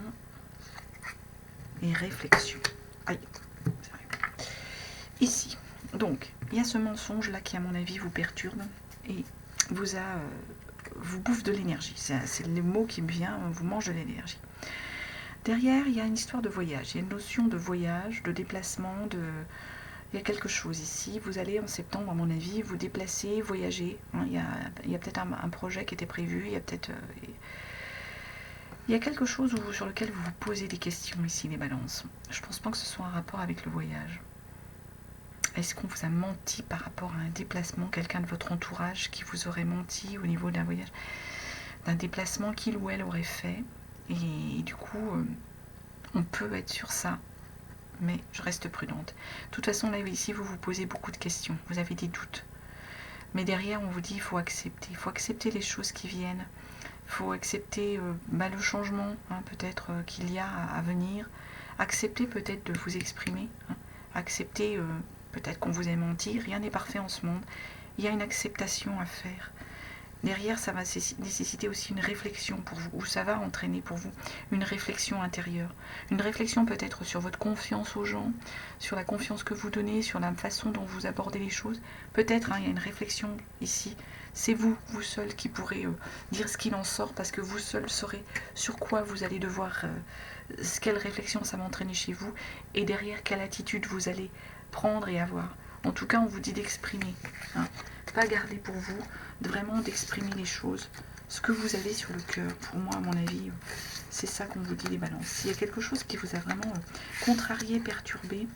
et réflexion. Aïe, ici. Donc, il y a ce mensonge là qui, à mon avis, vous perturbe et vous bouffe de l'énergie. C'est le mot qui me vient, vous mange de l'énergie. Derrière, il y a une histoire de voyage. Il y a une notion de voyage, de déplacement, il y a quelque chose ici. Vous allez en septembre, à mon avis, vous déplacer, voyager. Il y a peut-être un projet qui était prévu, il y a quelque chose sur lequel vous vous posez des questions ici, les balances. Je ne pense pas que ce soit un rapport avec le voyage. Est-ce qu'on vous a menti par rapport à un déplacement, quelqu'un de votre entourage qui vous aurait menti au niveau d'un voyage, d'un déplacement qu'il ou elle aurait fait? Et du coup, on peut être sur ça, mais je reste prudente. De toute façon, là, ici, vous vous posez beaucoup de questions, vous avez des doutes. Mais derrière, on vous dit, il faut accepter les choses qui viennent. Il faut accepter le changement, peut-être qu'il y a à venir. Accepter peut-être de vous exprimer. Accepter peut-être qu'on vous a menti, rien n'est parfait en ce monde. Il y a une acceptation à faire. Derrière, ça va nécessiter aussi une réflexion pour vous, ou ça va entraîner pour vous une réflexion intérieure. Une réflexion peut-être sur votre confiance aux gens, sur la confiance que vous donnez, sur la façon dont vous abordez les choses. Peut-être, il y a une réflexion ici. C'est vous seul, qui pourrez dire ce qu'il en sort, parce que vous seul saurez sur quoi vous allez devoir, quelle réflexion ça va entraîner chez vous, et derrière, quelle attitude vous allez prendre et avoir. En tout cas, on vous dit d'exprimer, pas garder pour vous, vraiment d'exprimer les choses, ce que vous avez sur le cœur. Pour moi, à mon avis, c'est ça qu'on vous dit, les balances. S'il y a quelque chose qui vous a vraiment contrarié, perturbé,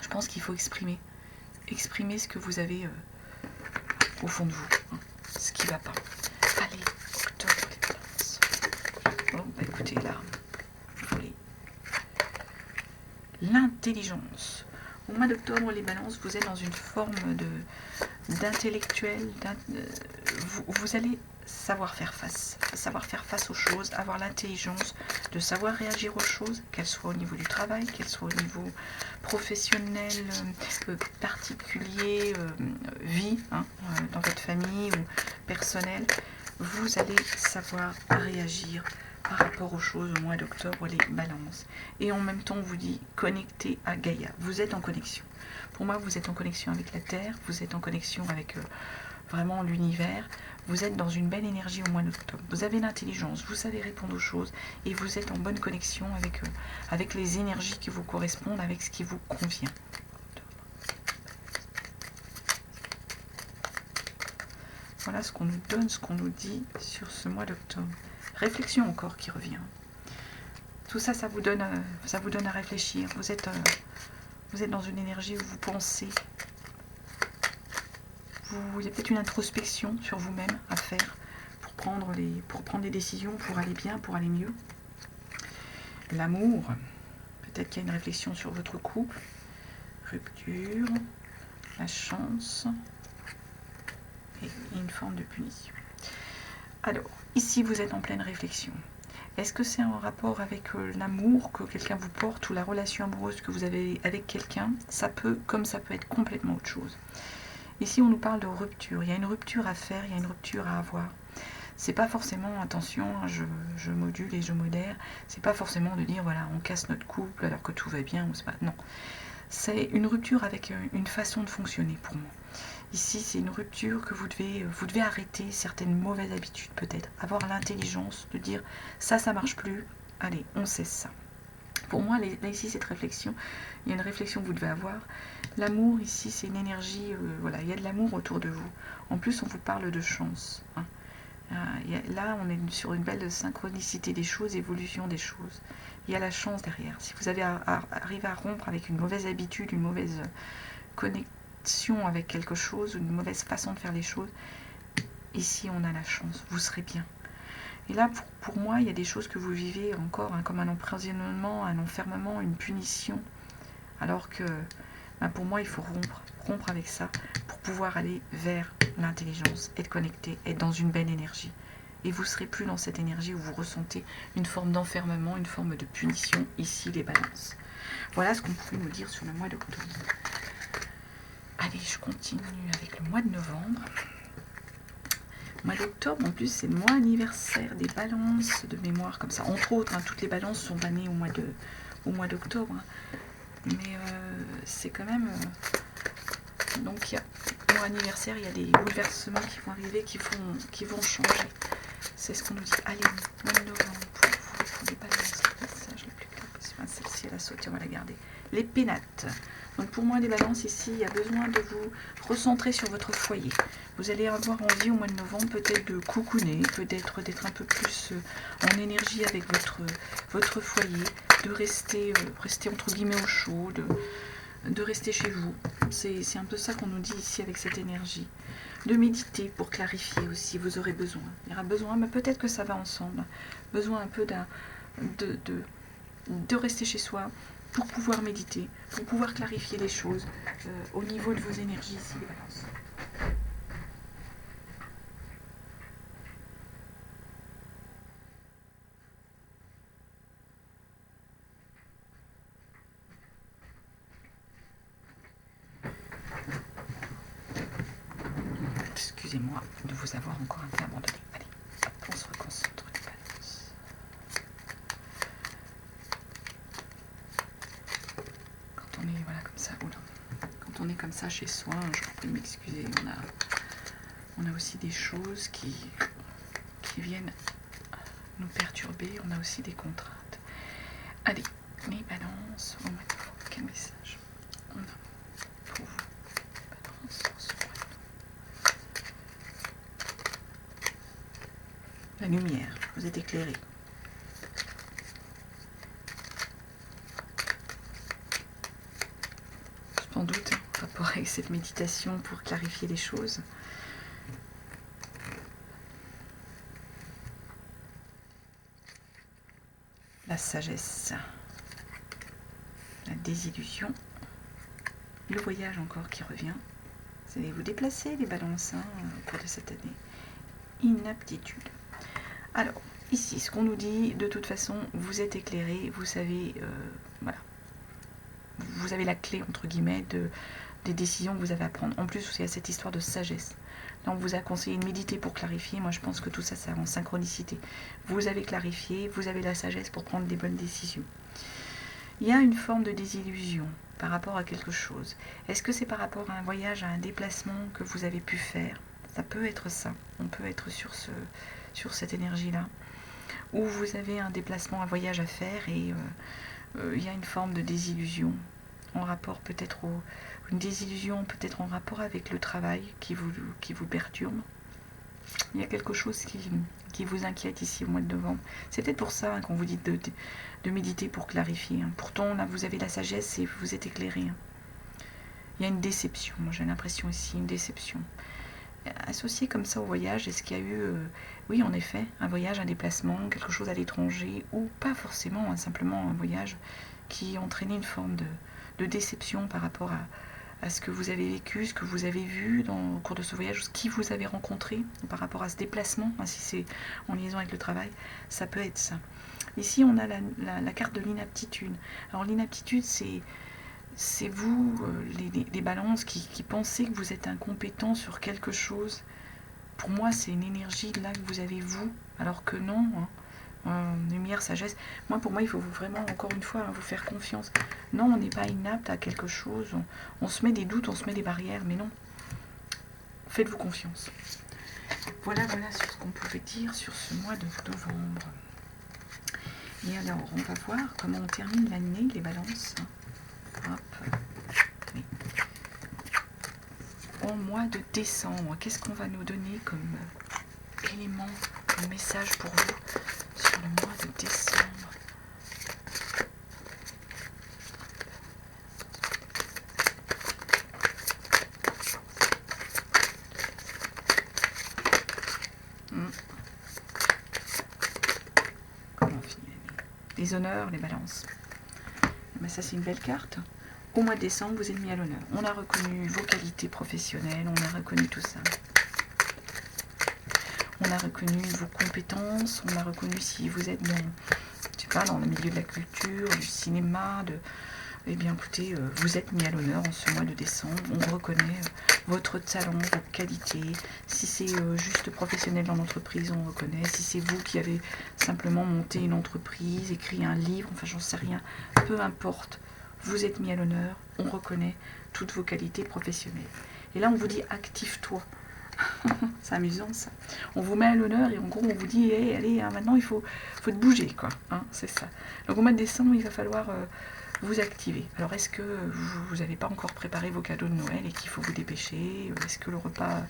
je pense qu'il faut exprimer. Exprimer ce que vous avez au fond de vous, ce qui ne va pas. Allez, octobre, les balances. Bon, bah écoutez, là, allez. L'intelligence. Au mois d'octobre, les balances, vous êtes dans une forme d'intellectuel. Vous allez savoir faire face aux choses, avoir l'intelligence de savoir réagir aux choses, qu'elles soient au niveau du travail, qu'elles soient au niveau professionnel, particulier, vie, dans votre famille ou personnel. Vous allez savoir réagir par rapport aux choses au mois d'octobre, les balances. Et en même temps, on vous dit connecté à Gaïa. Vous êtes en connexion. Pour moi, vous êtes en connexion avec la Terre, vous êtes en connexion avec vraiment l'univers. Vous êtes dans une belle énergie au mois d'octobre. Vous avez l'intelligence, vous savez répondre aux choses et vous êtes en bonne connexion avec les énergies qui vous correspondent, avec ce qui vous convient. Voilà ce qu'on nous donne, ce qu'on nous dit sur ce mois d'octobre. Réflexion encore qui revient. Tout ça, ça vous donne à réfléchir. Vous êtes dans une énergie où vous pensez. Il y a peut-être une introspection sur vous-même à faire pour prendre des décisions, pour aller bien, pour aller mieux. L'amour, peut-être qu'il y a une réflexion sur votre couple. Rupture, la chance et une forme de punition. Alors, ici vous êtes en pleine réflexion. Est-ce que c'est en rapport avec l'amour que quelqu'un vous porte ou la relation amoureuse que vous avez avec quelqu'un? Ça peut être complètement autre chose. Ici, on nous parle de rupture. Il y a une rupture à faire, il y a une rupture à avoir. C'est pas forcément, attention, je module et je modère, c'est pas forcément de dire, voilà, on casse notre couple alors que tout va bien, ou c'est pas... Non. C'est une rupture avec une façon de fonctionner pour moi. Ici, c'est une rupture que vous devez arrêter certaines mauvaises habitudes peut-être. Avoir l'intelligence de dire, ça marche plus, allez, on cesse ça. Pour moi, là, ici, cette réflexion, il y a une réflexion que vous devez avoir. L'amour, ici, c'est une énergie, voilà, il y a de l'amour autour de vous. En plus, on vous parle de chance. Là, on est sur une belle synchronicité des choses, évolution des choses. Il y a la chance derrière. Si vous avez arrivé à rompre avec une mauvaise habitude, une mauvaise connexion avec quelque chose, une mauvaise façon de faire les choses, ici, on a la chance. Vous serez bien. Et là, pour moi, il y a des choses que vous vivez encore comme un emprisonnement, un enfermement, une punition. Alors que, pour moi, il faut rompre avec ça pour pouvoir aller vers l'intelligence, être connecté, être dans une belle énergie. Et vous ne serez plus dans cette énergie où vous ressentez une forme d'enfermement, une forme de punition, ici, les balances. Voilà ce qu'on pouvait nous dire sur le mois d'octobre. Allez, je continue avec le mois de novembre. Le mois d'octobre, en plus, c'est le mois anniversaire des balances de mémoire, comme ça. Entre autres, toutes les balances sont bannées au mois d'octobre. Mais c'est quand même... donc, au mois anniversaire, il y a des bouleversements qui vont arriver, qui vont changer. C'est ce qu'on nous dit. Allez, mois de novembre, pour les balances, le passage le plus clair possible. Celle-ci, elle a sauté, on va la garder. Les pénates. Donc pour moi, les balances ici, il y a besoin de vous recentrer sur votre foyer. Vous allez avoir envie au mois de novembre peut-être de cocooner, peut-être d'être un peu plus en énergie avec votre foyer, de rester entre guillemets au chaud, de rester chez vous. C'est un peu ça qu'on nous dit ici avec cette énergie. De méditer pour clarifier aussi, vous aurez besoin. Il y aura besoin, mais peut-être que ça va ensemble. Besoin un peu de rester chez soi, pour pouvoir méditer, pour pouvoir clarifier les choses au niveau de vos énergies ici, les balances. excusez-moi de vous avoir encore un peu abandonné. Allez, hop, on se reconcentre les balances. Quand on est voilà comme ça, oula, quand on est comme ça chez soi, je vous prie de m'excuser, on a aussi des choses qui viennent nous perturber, on a aussi des contraintes. Allez, les balances, on va mettre quel message on a pour vous? Balance, la lumière, vous êtes éclairé. Sans doute, en rapport avec cette méditation pour clarifier les choses. La sagesse, la désillusion, le voyage encore qui revient. Vous allez vous déplacer les balances au cours de cette année. Inaptitude. Alors, ici, ce qu'on nous dit, de toute façon, vous êtes éclairé, vous savez, voilà. Vous avez la clé, entre guillemets, des décisions que vous avez à prendre. En plus, il y a cette histoire de sagesse. Là, on vous a conseillé de méditer pour clarifier. Moi, je pense que tout ça, c'est en synchronicité. Vous avez clarifié, vous avez la sagesse pour prendre des bonnes décisions. Il y a une forme de désillusion par rapport à quelque chose. Est-ce que c'est par rapport à un voyage, à un déplacement que vous avez pu faire? Ça peut être ça. On peut être sur cette énergie-là. Ou vous avez un déplacement, un voyage à faire et il y a une forme de désillusion en rapport peut-être une désillusion peut-être en rapport avec le travail qui vous perturbe. Il y a quelque chose qui vous inquiète ici au mois de novembre. C'est peut-être pour ça qu'on vous dit de méditer pour clarifier. Pourtant, là, vous avez la sagesse et vous êtes éclairé. Il y a une déception. Moi, j'ai l'impression ici, une déception. Associé comme ça au voyage, est-ce qu'il y a eu, oui, en effet, un voyage, un déplacement, quelque chose à l'étranger, ou pas forcément, simplement un voyage qui entraînait une forme de déception par rapport à ce que vous avez vécu, ce que vous avez vu au cours de ce voyage, ce qui vous avez rencontré par rapport à ce déplacement, si c'est en liaison avec le travail, ça peut être ça. Ici, on a la carte de l'inaptitude. Alors l'inaptitude, c'est vous, les balances, qui pensez que vous êtes incompétent sur quelque chose. Pour moi, c'est une énergie là que vous avez vous, alors que non. Lumière, sagesse. Pour moi, il faut vraiment, encore une fois, vous faire confiance. Non, on n'est pas inapte à quelque chose. On se met des doutes, on se met des barrières, mais non. Faites-vous confiance. Voilà sur ce qu'on pouvait dire sur ce mois de novembre. Et alors, on va voir comment on termine l'année, les balances. Hop. Oui. Au mois de décembre, qu'est-ce qu'on va nous donner comme élément, comme message pour vous sur le mois de décembre? Comment finir les honneurs, les balances? Mais ça, c'est une belle carte. Au mois de décembre, vous êtes mis à l'honneur. On a reconnu vos qualités professionnelles, on a reconnu tout ça. On a reconnu vos compétences, on a reconnu si vous êtes dans le milieu de la culture, du cinéma, eh bien écoutez, vous êtes mis à l'honneur en ce mois de décembre. On reconnaît votre talent, vos qualités. Si c'est juste professionnel dans l'entreprise, on reconnaît. Si c'est vous qui avez simplement monté une entreprise, écrit un livre, enfin j'en sais rien, peu importe. Vous êtes mis à l'honneur, on reconnaît toutes vos qualités professionnelles. Et là, on vous dit active-toi. C'est amusant ça. On vous met à l'honneur et en gros, on vous dit hey, allez, maintenant il faut te bouger, quoi. C'est ça. Donc au mois de décembre, il va falloir vous activer. Alors est-ce que vous n'avez pas encore préparé vos cadeaux de Noël et qu'il faut vous dépêcher? Est-ce que le repas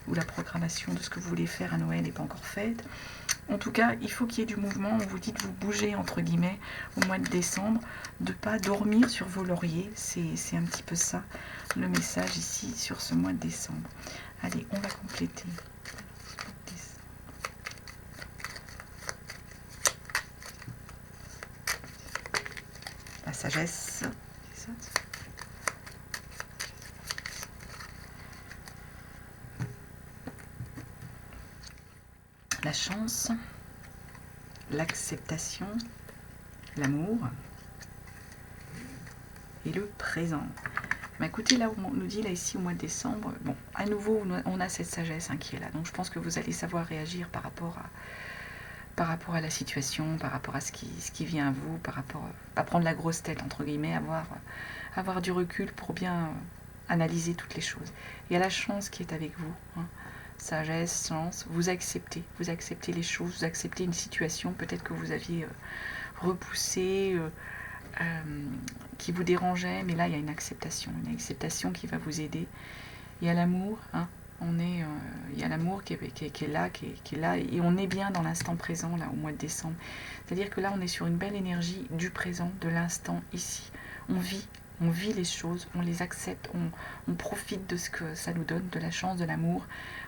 ou la programmation de ce que vous voulez faire à Noël n'est pas encore faite? En tout cas, il faut qu'il y ait du mouvement. On vous dit de vous bouger, entre guillemets, au mois de décembre, de ne pas dormir sur vos lauriers. C'est un petit peu ça, le message ici, sur ce mois de décembre. Allez, on va compléter. La sagesse. La chance, l'acceptation, l'amour et le présent. Mais écoutez, là, on nous dit, là, ici, au mois de décembre, bon, à nouveau, on a cette sagesse hein, qui est là. Donc, je pense que vous allez savoir réagir par rapport à la situation, par rapport à ce qui vient à vous, par rapport à prendre la grosse tête, entre guillemets, avoir du recul pour bien analyser toutes les choses. Il y a la chance qui est avec vous. Hein. Sagesse, chance, vous acceptez les choses, vous acceptez une situation peut-être que vous aviez repoussée, qui vous dérangeait, mais là il y a une acceptation qui va vous aider. Il y a l'amour, hein, il y a l'amour qui est là, et on est bien dans l'instant présent là au mois de décembre. C'est-à-dire que là on est sur une belle énergie du présent, de l'instant ici. On vit les choses, on les accepte, on profite de ce que ça nous donne, de la chance, de l'amour.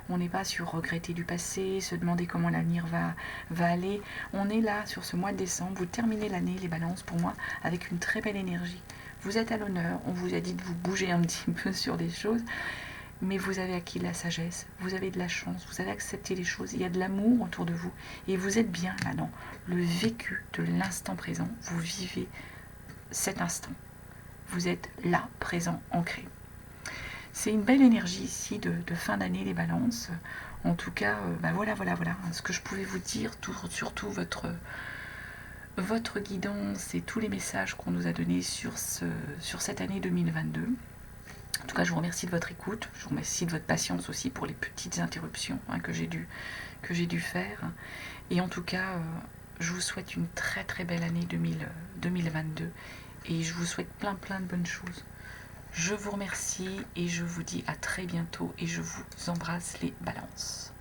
On n'est pas sur regretter du passé, se demander comment l'avenir va aller. On est là sur ce mois de décembre, vous terminez l'année, les balances, pour moi, avec une très belle énergie. Vous êtes à l'honneur, on vous a dit de vous bouger un petit peu sur des choses, mais vous avez acquis de la sagesse, vous avez de la chance, vous avez accepté les choses, il y a de l'amour autour de vous, et vous êtes bien là dans le vécu de l'instant présent, vous vivez cet instant. Vous êtes là, présent, ancré. C'est une belle énergie ici de fin d'année, les balances. En tout cas, voilà. Ce que je pouvais vous dire, surtout votre guidance et tous les messages qu'on nous a donnés sur cette année 2022. En tout cas, je vous remercie de votre écoute. Je vous remercie de votre patience aussi pour les petites interruptions hein, que j'ai dû faire. Et en tout cas, je vous souhaite une très très belle année 2022. Et je vous souhaite plein de bonnes choses. Je vous remercie et je vous dis à très bientôt et je vous embrasse les balances.